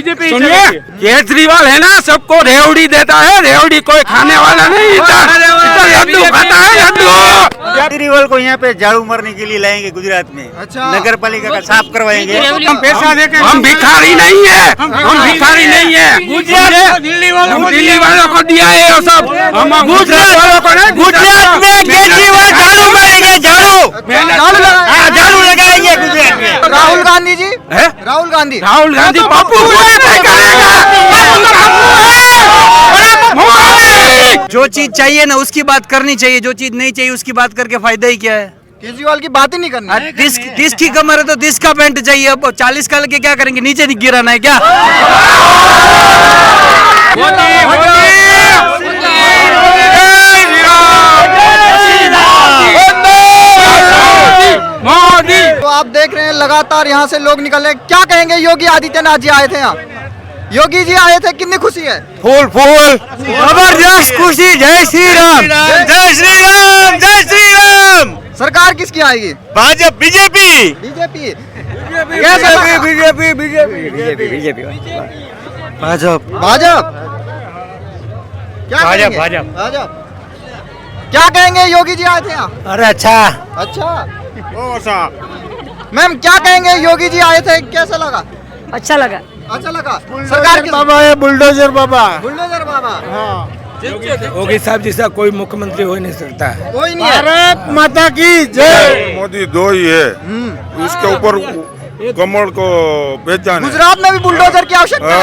BJP. सुनिए, केजरीवाल है ना सबको रेवड़ी देता है, रेवड़ी कोई खाने वाला नहीं, लड्डू खाता है, लड्डू। केजरीवाल को यहाँ पे झाड़ू मारने के लिए लाएंगे गुजरात में। अच्छा। नगर पालिका का साफ करवाएंगे। हम पैसा देके हम भिखारी नहीं है, हम भिखारी नहीं है। दिल्ली वालों को दिल्ली वालों को दिया है ये सब, हम गुजरात वालों को नहीं। गुजरात में केजरीवाल झाड़ू मारेंगे, झाड़ू लगाएंगे गुजरात में। राहुल गांधी जी, है? राहुल गांधी, राहुल गांधी पप्पू को नहीं करेगा। जो चीज चाहिए ना उसकी बात करनी चाहिए, जो चीज नहीं चाहिए उसकी बात करके फायदा ही क्या है। केजरीवाल की बात ही नहीं करनी। डिस्क की कमर है तो डिस्क का पैंट चाहिए। अब 40 का लेके क्या करेंगे, नीचे नहीं गिराना है क्या? मोदी। तो आप देख रहे हैं लगातार यहाँ से लोग निकल रहे हैं। क्या कहेंगे, योगी आदित्यनाथ जी आए थे यहाँ, योगी जी आए थे, कितनी खुशी है? फूल फूल जबरदस्त खुशी। जय श्री राम, जय श्री राम, जय श्री राम। सरकार किसकी आएगी? Bhajpa, BJP, BJP. BJP, BJP, Bhajpa, Bhajpa. क्या कहेंगे? भाजपा। क्या कहेंगे, योगी जी आए थे यहाँ? अरे अच्छा। अच्छा मैम, क्या कहेंगे, योगी जी आए थे, कैसा लगा? अच्छा लगा। अच्छा लगा। सरकार किस? बाबा है बुलडोजर बाबा। बुलडोजर बाबा। योगी साहब जैसा कोई मुख्यमंत्री हो नहीं सकता है। कोई नहीं है। भारत माता की जय। मोदी दो ही है, उसके ऊपर कमल को पहचान है। गुजरात में भी बुलडोजर की आवश्यकता है।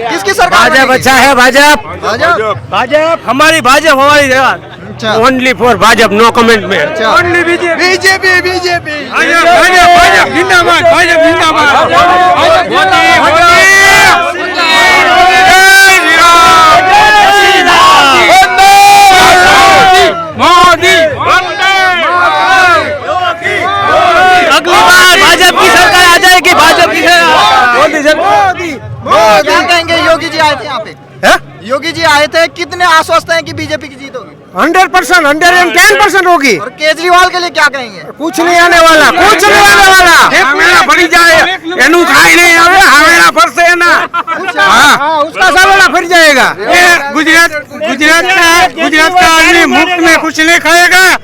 किसकी सरकार भाजपा बनेगी? अच्छा है, भाजपा, भाजपा। भाजपा हमारी, भाजपा हमारी जगह। अच्छा। Only for Bhajpa, no comment में। अच्छा। BJP, BJP. भाजपा जिंदाबाद, भाजपा जिंदाबाद। मोदी। अगली बार भाजपा की सरकार आ जाएगी, भाजपा की मोदी। क्या कहेंगे, योगी जी आए थे यहाँ पे? योगी जी आए थे, कितने आश्वस्त हैं कि बीजेपी की जीत होगी? 100%, 110% होगी। और केजरीवाल के लिए क्या कहेंगे? कुछ नहीं आने वाला, कुछ नहीं आने वाला। हमें बढ़ी जाए, एनु खाई नहीं आवे, हमें फरसे ना। हाँ, उसका सालोना फिर जाएगा। ये गुजरात का आदमी मुफ्त में कुछ नहीं खाएगा।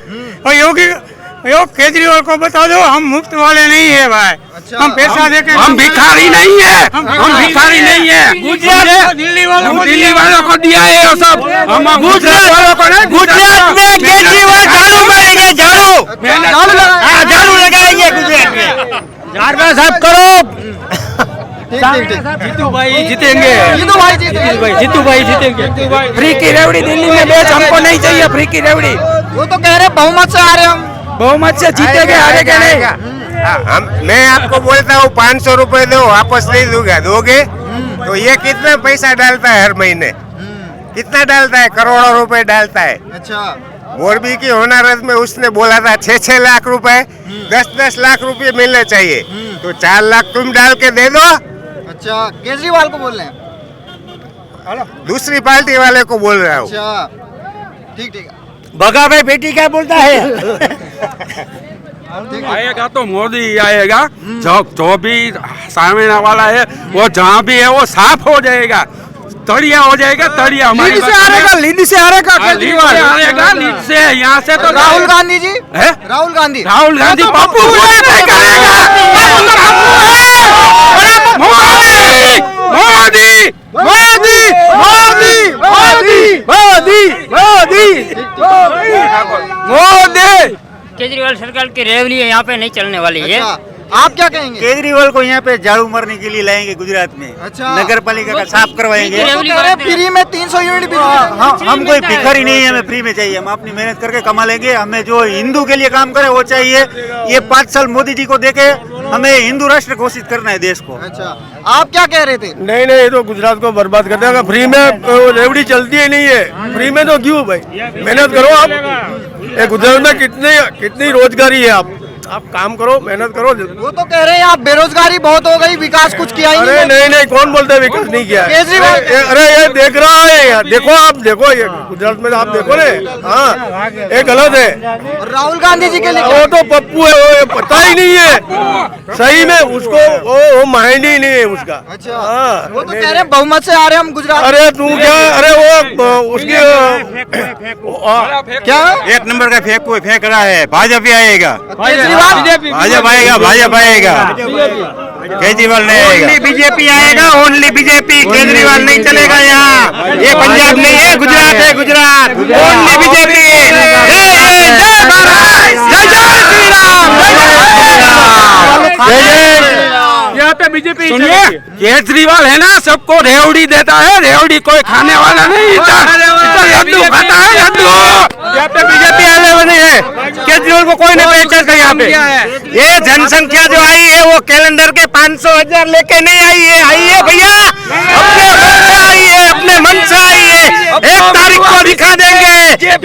और योगी केजरीवाल को बता दो, हम मुफ्त वाले नहीं है भाई। अच्छा। हम पैसा देके, हम भिखारी नहीं है, हम भिखारी नहीं है। दिल्ली वालों को दिया है ये सब, हम गुजरात वालों को नहीं। गुजरात में केजरीवाल झाड़ू मारेंगे, झाड़ू लगाएंगे गुजरात में। झाड़ू साहब करो। ठीक। जीतू भाई जीतेंगे, जीतू भाई जीतेंगे। जीतू भाई जीतेंगे। फ्री की रेवड़ी दिल्ली में बेच, हमको नहीं चाहिए फ्री की रेवड़ी। वो तो कह रहे बहुमत से आ रहे हम। बहुमत से जीतेंगे, हारे के नहीं। मैं आपको बोलता हूँ 500 रुपए दो, वापस नहीं दूंगा। दोगे तो ये कितना पैसा डालता है हर महीने? कितना डालता है? करोड़ों रुपए डालता है। अच्छा। मोरबी की होनारत में उसने बोला था 6-6 लाख रुपए, 10-10 लाख रुपए मिलने चाहिए। तो 4 लाख तुम डाल के दे दो। अच्छा, केजरीवाल को बोल रहे हैं? दूसरी पार्टी वाले को बोल रहा हूँ। अच्छा, ठीक। भगा भाई, बेटी क्या बोलता है? आएगा तो मोदी आएगा। जो भी सामने वाला है वो जहाँ भी है वो साफ हो जाएगा, तड़िया हो जाएगा, तड़िया। लीड से हारेगा, लीड से हारेगा केजरीवाल। हारेगा लीड से। यहाँ से तो राहुल गांधी जी, है? राहुल गांधी, राहुल गांधी पप्पू को नहीं करेगा। मोदी, मोदी, मोदी, मोदी, मोदी, मोदी, मोदी। केजरीवाल सरकार की रेवड़ी है, यहाँ पे नहीं चलने वाली है। अच्छा, आप क्या कहेंगे? केजरीवाल को यहाँ पे झाड़ू मारने के लिए लाएंगे गुजरात में। अच्छा। नगर पालिका का साफ करवाएंगे। फ्री तो कह रहे हैं फ्री में 300 यूनिट बिजली। हम कोई भिखारी नहीं है, हमें फ्री में चाहिए। हम अपनी मेहनत करके कमा लेंगे। हमें जो हिंदू के लिए काम करे वो चाहिए। ये 5 साल मोदी जी को देके हमें हिंदू राष्ट्र घोषित करना है देश को। अच्छा, आप क्या कह रहे थे? नहीं, ये तो गुजरात को बर्बाद कर देगा। फ्री में रेवड़ी चलती ही नहीं है, फ्री में तो क्यों भाई? मेहनत करो आप। ये गुजरात में कितनी रोजगारी है आप आप काम करो, मेहनत करो। वो तो कह रहे हैं आप बेरोजगारी बहुत हो गई, विकास कुछ किया ही अरे नहीं। नहीं नहीं, कौन बोलते हैं विकास नहीं किया है? केजरीवाल अरे ये देख रहा है यार, देखो आप देखो, ये गुजरात में आप देखो ने, हाँ ये गलत है। और राहुल गांधी जी के लिए वो तो पप्पू है, वो ये पता ही नहीं है सही में उसको, वो माइंड ही नहीं है उसका। अच्छा, हाँ, वो तो कह रहे हैं बहुमत से आ रहे हैं हम गुजरात। अरे तू क्या, अरे वो उसकी क्या एक नंबर का फेंक रहा है, भाजपा आएगा, केजरीवाल भाजपा आएगा, भाजपा आएगा, केजरीवाल नहीं आएगा। बीजेपी आएगा, ओनली बीजेपी, केजरीवाल नहीं चलेगा यहाँ। ये पंजाब नहीं है, गुजरात है, गुजरात, ओनली बीजेपी। यहाँ पे बीजेपी सुनिए, केजरीवाल है ना, सबको रेवड़ी देता है, रेवड़ी कोई खाने वाला नहीं, लड्डू खाता है, लड्डू। यहाँ पे बीजेपी आने वाली है, केजरीवाल को कोई नहीं पहचानता यहाँ पे। ये जनसंख्या जो आई है वो कैलेंडर के 500,000 लेके नहीं आई है भैया, अपने मन से आई है, अपने मन से आई है। 1 तारीख को दिखा देंगे,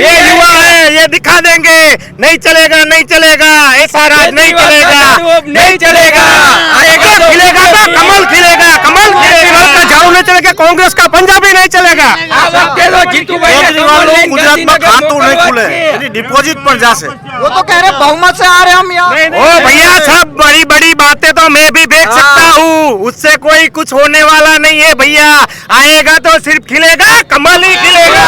ये युवा है, ये दिखा देंगे। नहीं चलेगा, नहीं चलेगा, ऐसा राज नहीं चलेगा, नहीं चलेगा। आएगा, खिलेगा तो कमल खिलेगा, कमल खिलेगा। का झाड़ू नहीं चलेगा, कांग्रेस का पंजाबी नहीं चलेगा। केजरीवाल को गुजरात में खातों नहीं खुले, डिपॉजिट पर जा से। वो तो कह रहे हैं बहुमत से आ रहे हैं हम यहाँ। ओ भैया, सब बड़ी बड़ी बातें तो मैं भी देख सकता हूँ, उससे कोई कुछ होने वाला नहीं है भैया। आएगा तो सिर्फ खिलेगा, कमल ही खिलेगा,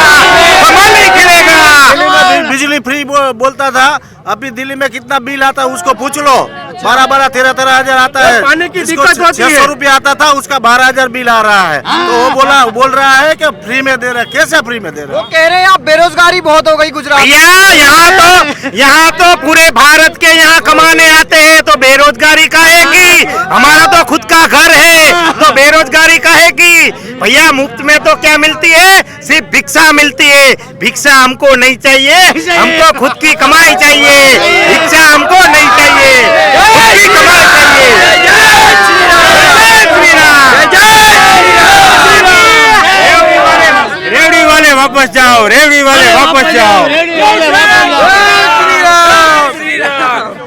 कमल ही खिलेगा। बिजली फ्री बोलता था, अभी दिल्ली में कितना बिल आता है उसको पूछ लो, 12-12, 13-13 हजार आता है। पानी की जिसको दिक्कत होती है। 600 रुपया आता था, उसका 12,000 बिल आ रहा है। तो वो बोल रहा है कि फ्री में दे रहे हैं। कैसे फ्री में दे रहे वो हैं? कह रहे हैं आप बेरोजगारी बहुत हो गई गुजरात में। भैया यहाँ तो पूरे भारत के यहाँ कमाने आते हैं, तो बेरोजगारी काहेगी? हमारा तो खुद का घर है, तो बेरोजगारी काहेगी? भैया मुफ्त में तो क्या मिलती है? सिर्फ भिक्षा मिलती है। भिक्षा हमको नहीं चाहिए, हमको खुद की कमाई चाहिए। भिक्षा हमको नहीं चाहिए, खुद की कमाई चाहिए। जय श्री राम, रेवड़ी वाले वापस जाओ, रेवड़ी वाले वापस जाओ।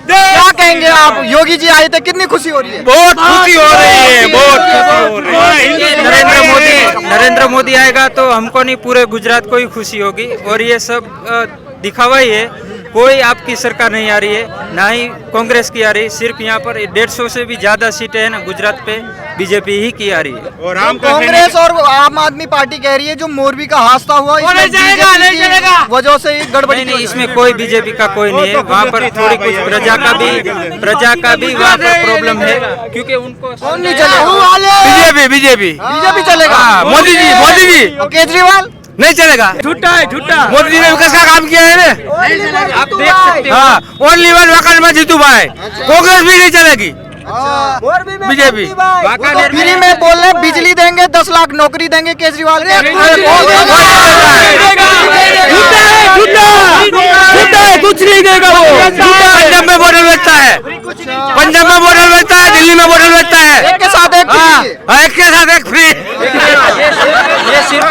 क्या कहेंगे आप? योगी जी आए थे, कितनी खुशी हो रही है? बहुत खुशी हो रही है, बहुत खुशी हो रही है। नरेंद्र मोदी आएगा तो हमको नहीं, पूरे गुजरात को ही खुशी होगी। और ये सब दिखावा ही है, कोई आपकी सरकार नहीं आ रही है, ना ही कांग्रेस की आ रही है। सिर्फ यहाँ पर 150 से भी ज्यादा सीटें हैं ना गुजरात पे, बीजेपी ही की आ रही है। और कांग्रेस और आम आदमी पार्टी कह रही है जो मोरबी का हादसा हुआ, इसमें BJP की वजह से ही गड़बड़ी। नहीं, इसमें कोई बीजेपी का कोई नहीं है। वहाँ पर थोड़ी कुछ प्रजा का भी वहाँ पर प्रॉब्लम है, क्योंकि उनको कौन नहीं चलेगा? बीजेपी बीजेपी चलेगा। मोदी जी और केजरीवाल नहीं चलेगा, झूठा है, झूठा। मोदी जी ने विकास का काम किया है ना, आप देख सकते हो। हाँ, ओनली वन वकाल में जीतू भाई। कांग्रेस भी नहीं चलेगी, बीजेपी। फ्री में बोल रहे बिजली देंगे, 10 लाख नौकरी देंगे केजरीवाल। कुछ नहीं देगा वो। पंजाब में बोतल बेचता है, पंजाब में बोतल बेचता है, दिल्ली में बोतल बेचता है। एक के साथ एक फ्री। एक के साथ एक फ्री। ये सिर्फ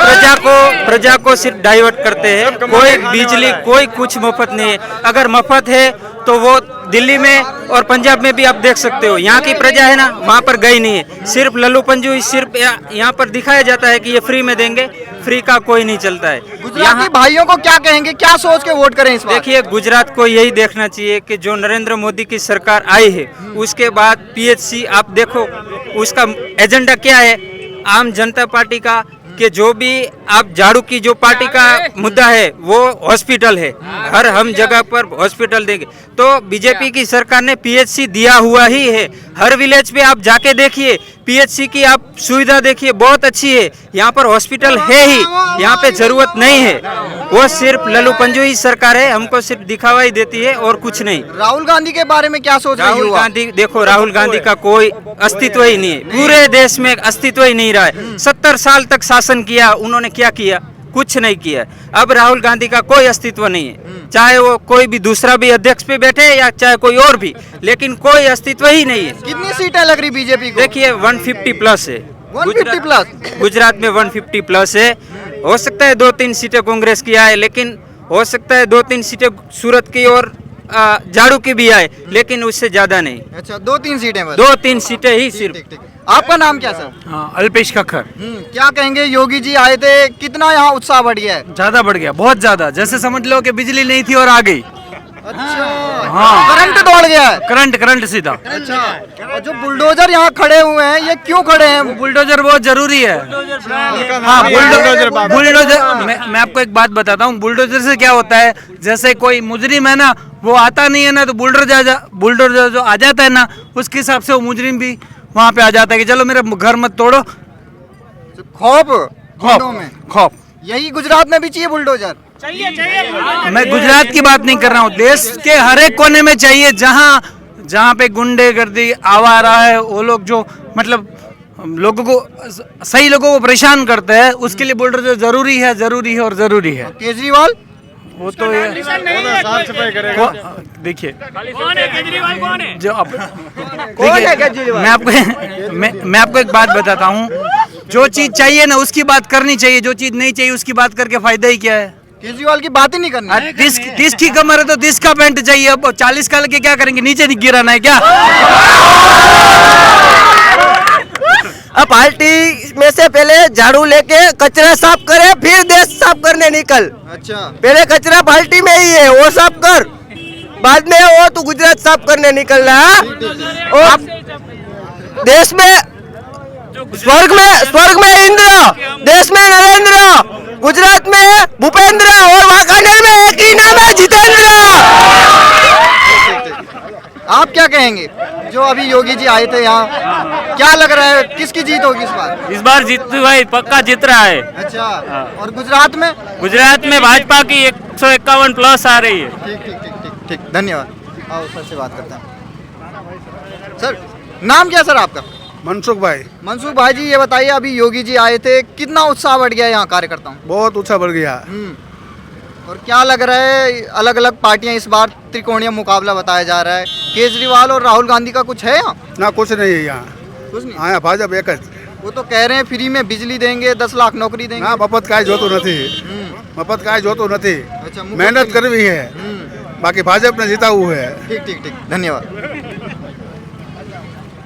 प्रजा को सिर्फ डाइवर्ट करते हैं। कोई बिजली, कोई कुछ मुफ्त नहीं है। अगर मुफ्त है तो वो दिल्ली में और पंजाब में भी आप देख सकते हो। यहाँ की प्रजा है ना, वहाँ पर गई नहीं है। सिर्फ लल्लू पंजू, सिर्फ यहाँ पर दिखाया जाता है कि ये फ्री में देंगे, फ्री का कोई नहीं चलता है। गुजराती भाइयों को क्या कहेंगे, क्या सोच के वोट करें इस बार? देखिए, गुजरात को यही देखना चाहिए कि जो नरेंद्र मोदी की सरकार आई है, उसके बाद PHC आप देखो, उसका एजेंडा क्या है। आम जनता पार्टी का कि जो भी आप झाड़ू की जो पार्टी का मुद्दा है वो हॉस्पिटल है, हर हम जगह पर हॉस्पिटल देंगे। तो बीजेपी की सरकार ने PHC दिया हुआ ही है। हर विलेज पे आप जाके देखिए, PHC की आप सुविधा देखिए, बहुत अच्छी है। यहाँ पर हॉस्पिटल है ही, यहाँ पे जरूरत नहीं है। वो सिर्फ लल्लू पंजू ही सरकार है, हमको सिर्फ दिखावा ही देती है और कुछ नहीं। राहुल गांधी के बारे में क्या सोच रहे राहुल हो? गांधी, देखो, राहुल गांधी का कोई अस्तित्व ही नहीं है, पूरे देश में अस्तित्व ही नहीं रहा है। 70 साल तक शासन किया, उन्होंने क्या किया? कुछ नहीं किया। अब राहुल गांधी का कोई अस्तित्व नहीं है, चाहे वो कोई भी दूसरा भी अध्यक्ष पे बैठे या चाहे कोई और भी, लेकिन कोई अस्तित्व ही नहीं है। कितनी सीटें लग रही बीजेपी को? देखिए, 150 प्लस है। 150 प्लस गुजरात में 150 प्लस है। हो सकता है 2-3 सीटें कांग्रेस की आए, लेकिन हो सकता है 2-3 सीटें सूरत की और झाड़ू की भी आए, लेकिन उससे ज्यादा नहीं, अच्छा 2-3 सीटें बस। 2-3 सीटें ही सिर्फ। ठीक ठीक। आपका नाम क्या सर? अल्पेश खक्खर। क्या कहेंगे, योगी जी आए थे, कितना यहाँ उत्साह बढ़ गया है? ज्यादा बढ़ गया, बहुत ज्यादा, जैसे समझ लो कि बिजली नहीं थी और आ गई। अच्छा, हाँ। करंट दौड़ गया है। करंट सीधा। अच्छा, और जो बुलडोजर यहाँ खड़े हुए हैं, ये क्यों खड़े हैं? बुलडोजर बहुत जरूरी है। हाँ, बुलडोजर मैं आपको एक बात बताता हूँ, बुलडोजर से क्या होता है, जैसे कोई मुजरिम है ना, वो आता नहीं है ना, तो बुलडोजर जो आ जाता है ना, उसके हिसाब से वो मुजरिम भी वहाँ पे आ जाता है कि चलो मेरा घर मत तोड़ो। खौफ यही गुजरात में भी चाहिए बुलडोजर। मैं गुजरात की बात नहीं कर रहा हूँ, देश के हर एक कोने में चाहिए, जहाँ पे गुंडेगर्दी आवारा है, वो लोग जो मतलब लोगों को, सही लोगों को परेशान करते हैं, उसके लिए बुलडोजर जरूरी है और जरूरी है। केजरीवाल वो तो देखिए जो देखिए, मैं आपको एक बात बताता हूँ, जो चीज चाहिए ना उसकी बात करनी चाहिए, जो चीज नहीं चाहिए उसकी बात करके फायदा ही क्या है? केजरीवाल की बात ही नहीं करनी। 30 की कमर है तो 30 का पैंट चाहिए, अब 40 का लेके क्या करेंगे, नीचे गिराना है क्या? अब पार्टी में से पहले झाड़ू लेके कचरा साफ करे, फिर देश साफ करने निकल। अच्छा, पहले कचरा पार्टी में ही है, वो साफ कर, बाद में वो तू गुजरात साफ करने निकल रहा है। और देश में स्वर्ग में इंद्र, देश में नरेंद्र, गुजरात में भूपेंद्र और वाकानेर में एक ही नाम है, जितेंद्र। आप क्या कहेंगे, जो अभी योगी जी आए थे यहाँ, क्या लग रहा है, किसकी जीत होगी इस बार? इस बार जीत भाई पक्का जीत रहा है। अच्छा, और गुजरात में? गुजरात में भाजपा की 151 प्लस आ रही है। ठीक ठीक ठीक ठीक ठीक, धन्यवाद। आओ सर से बात करते हैं। सर, नाम क्या सर आपका? मनसुख भाई। मनसुख भाई जी, ये बताइए, अभी योगी जी आए थे, कितना उत्साह बढ़ गया यहाँ कार्यकर्ताओं? बहुत उत्साह बढ़ गया। और क्या लग रहा है, अलग अलग पार्टियां इस बार त्रिकोणीय मुकाबला बताया जा रहा है, केजरीवाल और राहुल गांधी का कुछ है यहाँ? ना, कुछ नहीं है यहाँ, कुछ नहीं। हाँ, भाजपा एक। वो तो कह रहे हैं फ्री में बिजली देंगे, 10 लाख नौकरी देंगे। ना, मफत काय जोतो नहीं, अच्छा, मेहनत करवी है, बाकी भाजपा ने जीता हुआ है। ठीक ठीक ठीक, धन्यवाद।